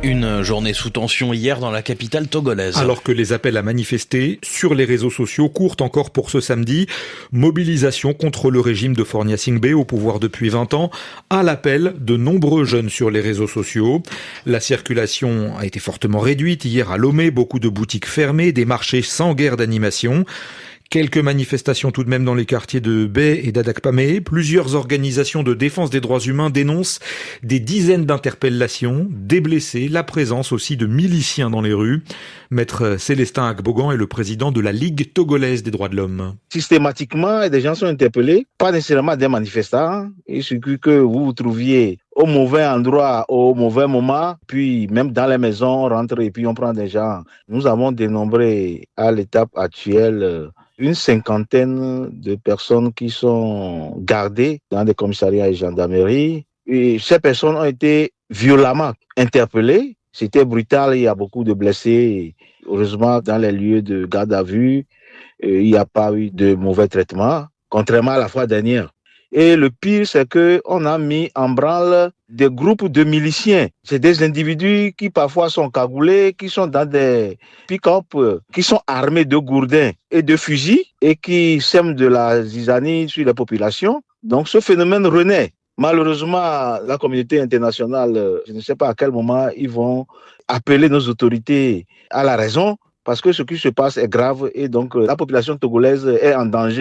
Une journée sous tension hier dans la capitale togolaise. Alors que les appels à manifester sur les réseaux sociaux courent encore pour ce samedi. Mobilisation contre le régime de Faure Gnassingbé au pouvoir depuis 20 ans, à l'appel de nombreux jeunes sur les réseaux sociaux. La circulation a été fortement réduite hier à Lomé, beaucoup de boutiques fermées, des marchés sans guère d'animation. Quelques manifestations tout de même dans les quartiers de Bay et d'Adakpamé. Plusieurs organisations de défense des droits humains dénoncent des dizaines d'interpellations, des blessés, la présence aussi de miliciens dans les rues. Maître Célestin Agbogan est le président de la Ligue togolaise des droits de l'homme. Systématiquement, des gens sont interpellés, pas nécessairement des manifestants. Il suffit que vous vous trouviez au mauvais endroit, au mauvais moment, puis même dans les maisons, on rentre et puis on prend des gens. Nous avons dénombré à l'étape actuelle une cinquantaine de personnes qui sont gardées dans des commissariats et gendarmeries. Et ces personnes ont été violemment interpellées. C'était brutal, il y a beaucoup de blessés. Heureusement, dans les lieux de garde à vue, il n'y a pas eu de mauvais traitement, contrairement à la fois dernière. Et le pire, c'est qu'on a mis en branle des groupes de miliciens. C'est des individus qui parfois sont cagoulés, qui sont dans des pick-up, qui sont armés de gourdins et de fusils et qui sèment de la zizanie sur la population. Donc ce phénomène renaît. Malheureusement, la communauté internationale, je ne sais pas à quel moment ils vont appeler nos autorités à la raison, parce que ce qui se passe est grave et donc la population togolaise est en danger.